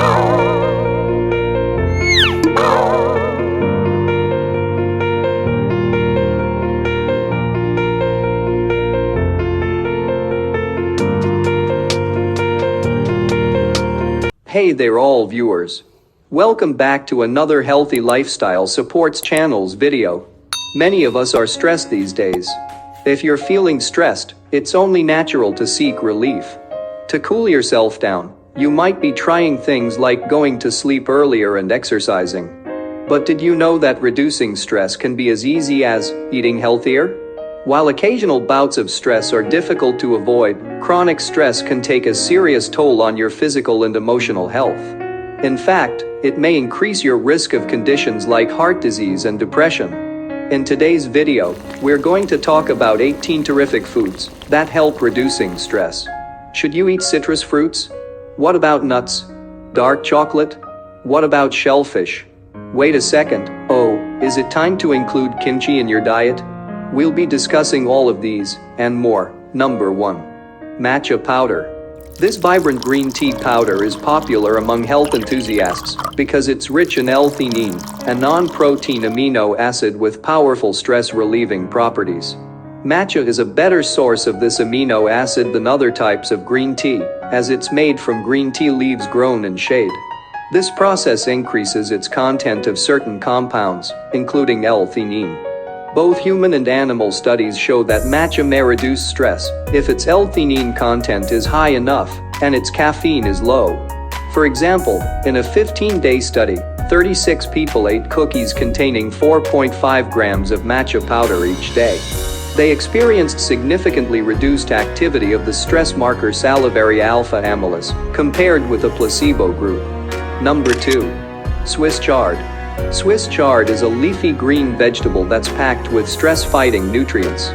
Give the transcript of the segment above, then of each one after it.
Hey there all viewers. Welcome back to another Healthy Lifestyle Supports Channel's video. Many of us are stressed these days. If you're feeling stressed, it's only natural to seek relief. To cool yourself down, you might be trying things like going to sleep earlier and exercising. But did you know that reducing stress can be as easy as eating healthier? While occasional bouts of stress are difficult to avoid, chronic stress can take a serious toll on your physical and emotional health. In fact, it may increase your risk of conditions like heart disease and depression. In today's video, we're going to talk about 18 terrific foods that help reducing stress. Should you eat citrus fruits? What about nuts? Dark chocolate? What about shellfish? Wait a second, is it time to include kimchi in your diet? We'll be discussing all of these and more. Number 1. Matcha powder. This vibrant green tea powder is popular among health enthusiasts because it's rich in L-theanine, a non-protein amino acid with powerful stress-relieving properties. Matcha is a better source of this amino acid than other types of green tea, as it's made from green tea leaves grown in shade. This process increases its content of certain compounds, including L-theanine. Both human and animal studies show that matcha may reduce stress if its L-theanine content is high enough and its caffeine is low. For example, in a 15-day study, 36 people ate cookies containing 4.5 grams of matcha powder each day. They experienced significantly reduced activity of the stress marker salivary alpha amylase compared with a placebo group. Number 2. Swiss chard. Swiss chard is a leafy green vegetable that's packed with stress-fighting nutrients.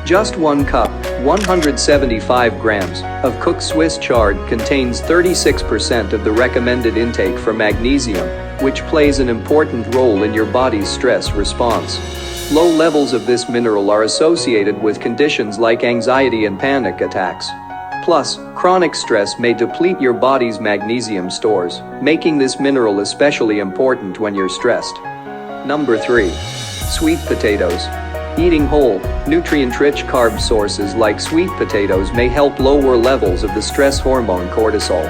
Just 1 cup, 175 grams, of cooked Swiss chard contains 36% of the recommended intake for magnesium, which plays an important role in your body's stress response. Low levels of this mineral are associated with conditions like anxiety and panic attacks. Plus, chronic stress may deplete your body's magnesium stores, making this mineral especially important when you're stressed. Number 3. Sweet potatoes. Eating whole, nutrient-rich carb sources like sweet potatoes may help lower levels of the stress hormone cortisol.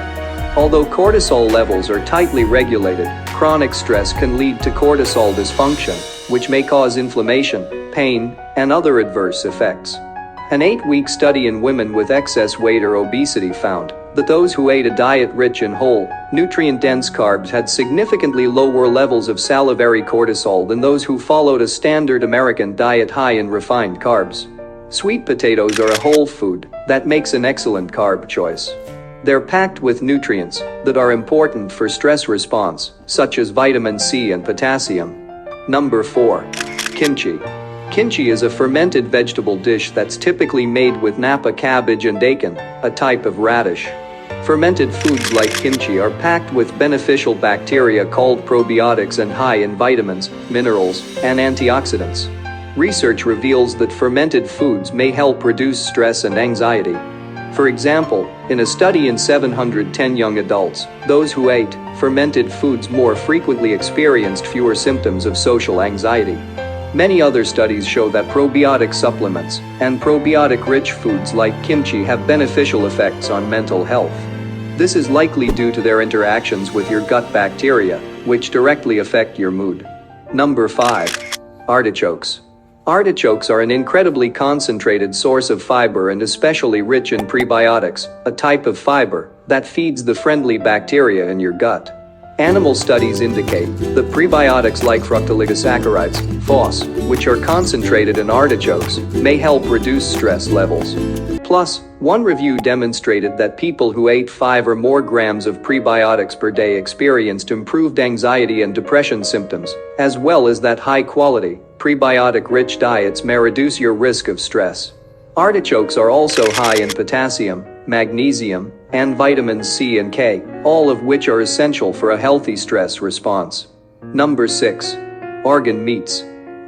Although cortisol levels are tightly regulated, chronic stress can lead to cortisol dysfunction, which may cause inflammation, pain, and other adverse effects. An 8-week study in women with excess weight or obesity found that those who ate a diet rich in whole, nutrient-dense carbs had significantly lower levels of salivary cortisol than those who followed a standard American diet high in refined carbs. Sweet potatoes are a whole food that makes an excellent carb choice. They're packed with nutrients that are important for stress response, such as vitamin C and potassium. Number 4. Kimchi. Kimchi is a fermented vegetable dish that's typically made with Napa cabbage and daikon, a type of radish. Fermented foods like kimchi are packed with beneficial bacteria called probiotics and high in vitamins, minerals, and antioxidants. Research reveals that fermented foods may help reduce stress and anxiety. For example, in a study in 710 young adults, those who ate fermented foods more frequently experienced fewer symptoms of social anxiety. Many other studies show that probiotic supplements and probiotic-rich foods like kimchi have beneficial effects on mental health. This is likely due to their interactions with your gut bacteria, which directly affect your mood. Number 5. Artichokes. Artichokes are an incredibly concentrated source of fiber and especially rich in prebiotics, a type of fiber that feeds the friendly bacteria in your gut. Animal studies indicate that prebiotics like fructooligosaccharides, FOS, which are concentrated in artichokes, may help reduce stress levels. Plus, one review demonstrated that people who ate 5 or more grams of prebiotics per day experienced improved anxiety and depression symptoms, as well as that high-quality, prebiotic-rich diets may reduce your risk of stress. Artichokes are also high in potassium, magnesium, and vitamins C and K, all of which are essential for a healthy stress response. Number 6. Organ meats.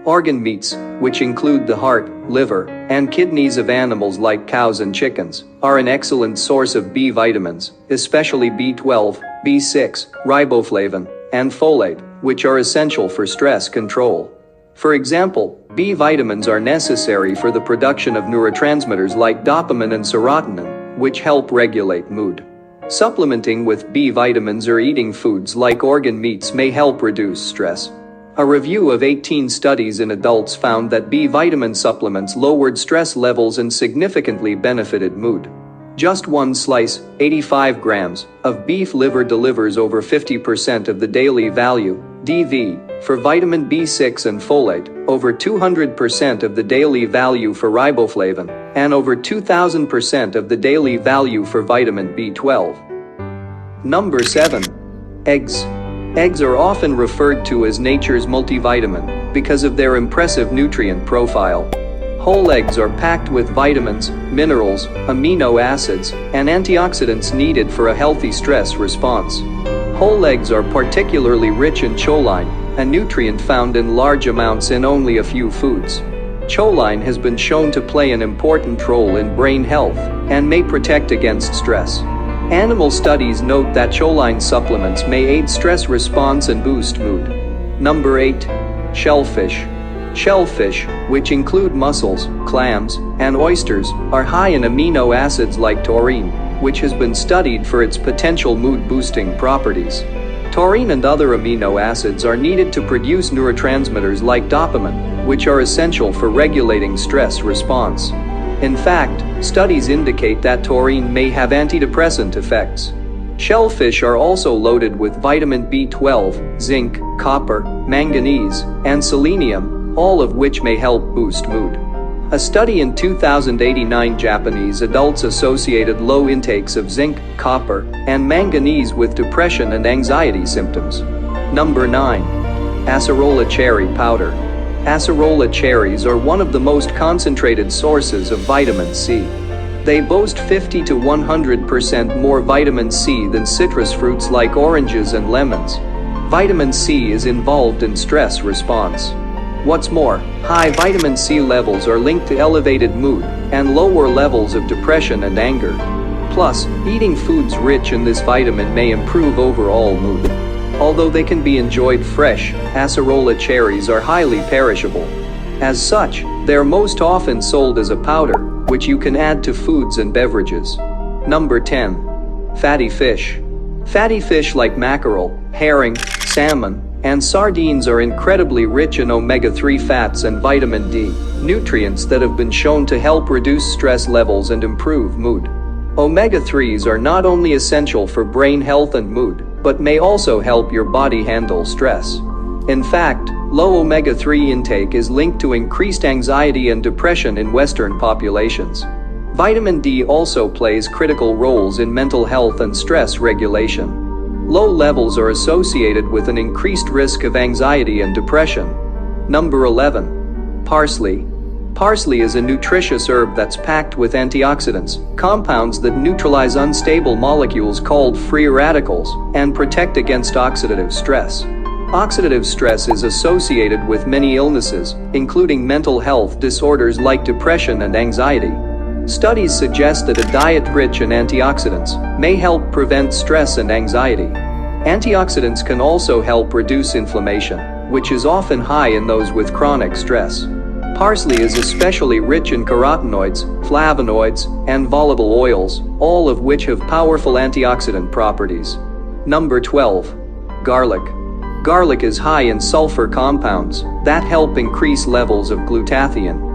Organ meats, which include the heart, liver, and kidneys of animals like cows and chickens, are an excellent source of B vitamins, especially B12, B6, riboflavin, and folate, which are essential for stress control. For example, B vitamins are necessary for the production of neurotransmitters like dopamine and serotonin, which help regulate mood. Supplementing with B vitamins or eating foods like organ meats may help reduce stress. A review of 18 studies in adults found that B vitamin supplements lowered stress levels and significantly benefited mood. Just one slice, 85 grams, of beef liver delivers over 50% of the daily value, DV, for vitamin B6 and folate, over 200% of the daily value for riboflavin, and over 2000% of the daily value for vitamin B12. Number 7. Eggs. Eggs are often referred to as nature's multivitamin because of their impressive nutrient profile. Whole eggs are packed with vitamins, minerals, amino acids, and antioxidants needed for a healthy stress response. Whole eggs are particularly rich in choline, a nutrient found in large amounts in only a few foods. Choline has been shown to play an important role in brain health and may protect against stress. Animal studies note that choline supplements may aid stress response and boost mood. Number 8. Shellfish. Shellfish, which include mussels, clams, and oysters, are high in amino acids like taurine, which has been studied for its potential mood-boosting properties. Taurine and other amino acids are needed to produce neurotransmitters like dopamine, which are essential for regulating stress response. In fact, studies indicate that taurine may have antidepressant effects. Shellfish are also loaded with vitamin B12, zinc, copper, manganese, and selenium, all of which may help boost mood. A study in 2089 Japanese adults associated low intakes of zinc, copper, and manganese with depression and anxiety symptoms. Number 9. Acerola cherry powder. Acerola cherries are one of the most concentrated sources of vitamin C. They boast 50 to 100% more vitamin C than citrus fruits like oranges and lemons. Vitamin C is involved in stress response. What's more, high vitamin C levels are linked to elevated mood and lower levels of depression and anger. Plus, eating foods rich in this vitamin may improve overall mood. Although they can be enjoyed fresh, acerola cherries are highly perishable. As such, they are most often sold as a powder, which you can add to foods and beverages. Number 10. Fatty fish. Fatty fish like mackerel, herring, salmon, and sardines are incredibly rich in omega-3 fats and vitamin D, nutrients that have been shown to help reduce stress levels and improve mood. Omega-3s are not only essential for brain health and mood, but may also help your body handle stress. In fact, low omega-3 intake is linked to increased anxiety and depression in Western populations. Vitamin D also plays critical roles in mental health and stress regulation. Low levels are associated with an increased risk of anxiety and depression. Number 11. Parsley. Parsley is a nutritious herb that's packed with antioxidants, compounds that neutralize unstable molecules called free radicals, and protect against oxidative stress. Oxidative stress is associated with many illnesses, including mental health disorders like depression and anxiety. Studies suggest that a diet rich in antioxidants may help prevent stress and anxiety. Antioxidants can also help reduce inflammation, which is often high in those with chronic stress. Parsley is especially rich in carotenoids, flavonoids, and volatile oils, all of which have powerful antioxidant properties. Number 12. Garlic. Garlic is high in sulfur compounds that help increase levels of glutathione.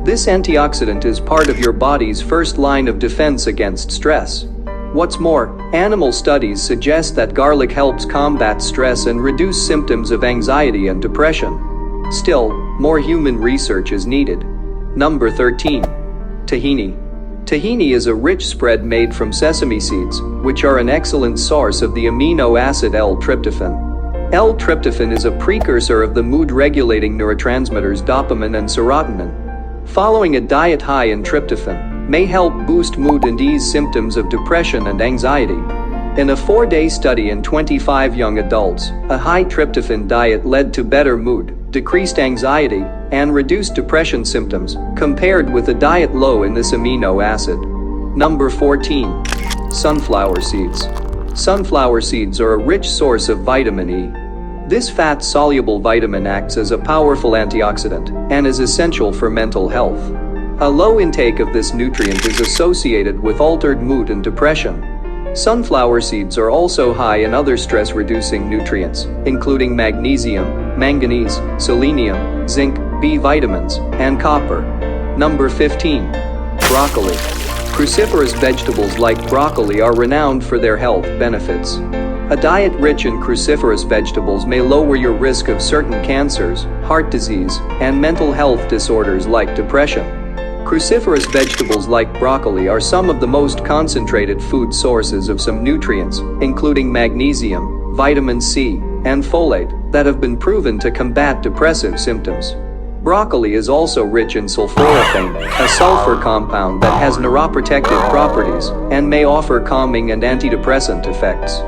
This antioxidant is part of your body's first line of defense against stress. What's more, animal studies suggest that garlic helps combat stress and reduce symptoms of anxiety and depression. Still, more human research is needed. Number 13. Tahini. Tahini is a rich spread made from sesame seeds, which are an excellent source of the amino acid L-tryptophan. L-tryptophan is a precursor of the mood-regulating neurotransmitters dopamine and serotonin. Following a diet high in tryptophan may help boost mood and ease symptoms of depression and anxiety. In a 4-day study in 25 young adults, a high tryptophan diet led to better mood, decreased anxiety, and reduced depression symptoms, compared with a diet low in this amino acid. Number 14. Sunflower seeds. Sunflower seeds are a rich source of vitamin E. This fat-soluble vitamin acts as a powerful antioxidant and is essential for mental health. A low intake of this nutrient is associated with altered mood and depression. Sunflower seeds are also high in other stress-reducing nutrients, including magnesium, manganese, selenium, zinc, B vitamins, and copper. Number 15. Broccoli. Cruciferous vegetables like broccoli are renowned for their health benefits. A diet rich in cruciferous vegetables may lower your risk of certain cancers, heart disease, and mental health disorders like depression. Cruciferous vegetables like broccoli are some of the most concentrated food sources of some nutrients, including magnesium, vitamin C, and folate, that have been proven to combat depressive symptoms. Broccoli is also rich in sulforaphane, a sulfur compound that has neuroprotective properties and may offer calming and antidepressant effects.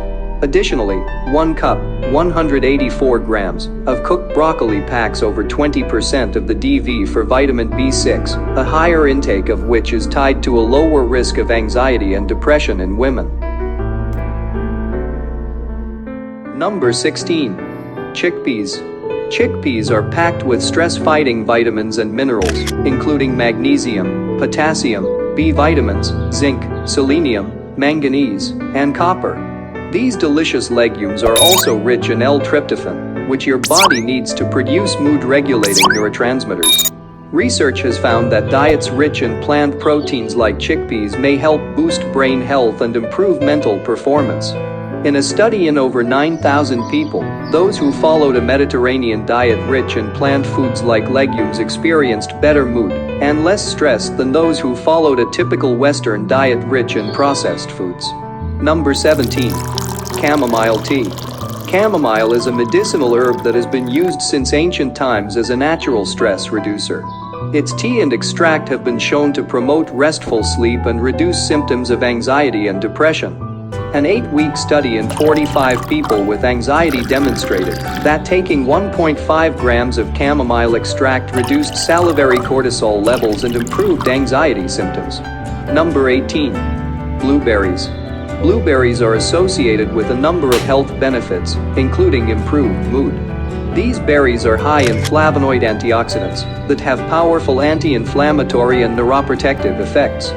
Additionally, 1 cup, 184 grams, of cooked broccoli packs over 20% of the DV for vitamin B6, a higher intake of which is tied to a lower risk of anxiety and depression in women. Number 16. Chickpeas. Chickpeas are packed with stress-fighting vitamins and minerals, including magnesium, potassium, B vitamins, zinc, selenium, manganese, and copper. These delicious legumes are also rich in L-tryptophan, which your body needs to produce mood-regulating neurotransmitters. Research has found that diets rich in plant proteins like chickpeas may help boost brain health and improve mental performance. In a study in over 9,000 people, those who followed a Mediterranean diet rich in plant foods like legumes experienced better mood and less stress than those who followed a typical Western diet rich in processed foods. Number 17. Chamomile tea. Chamomile is a medicinal herb that has been used since ancient times as a natural stress reducer. Its tea and extract have been shown to promote restful sleep and reduce symptoms of anxiety and depression. An 8-week study in 45 people with anxiety demonstrated that taking 1.5 grams of chamomile extract reduced salivary cortisol levels and improved anxiety symptoms. Number 18. Blueberries. Blueberries are associated with a number of health benefits, including improved mood. These berries are high in flavonoid antioxidants that have powerful anti-inflammatory and neuroprotective effects.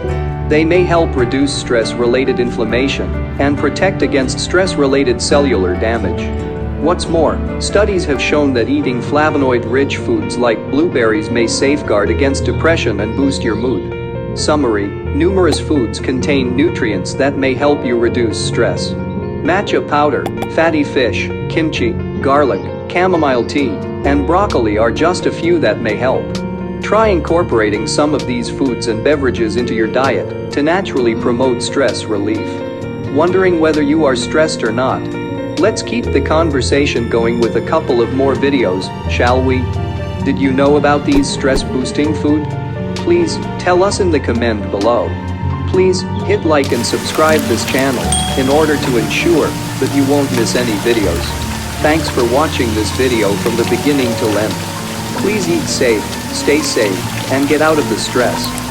They may help reduce stress-related inflammation and protect against stress-related cellular damage. What's more, studies have shown that eating flavonoid-rich foods like blueberries may safeguard against depression and boost your mood. Summary: numerous foods contain nutrients that may help you reduce stress. Matcha powder, fatty fish, kimchi, garlic, chamomile tea, and broccoli are just a few that may help. Try incorporating some of these foods and beverages into your diet to naturally promote stress relief. Wondering whether you are stressed or not? Let's keep the conversation going with a couple of more videos, shall we? Did you know about these stress-boosting food? Please tell us in the comment below. Please hit like and subscribe this channel in order to ensure that you won't miss any videos. Thanks for watching this video from the beginning till end. Please eat safe, stay safe, and get out of the stress.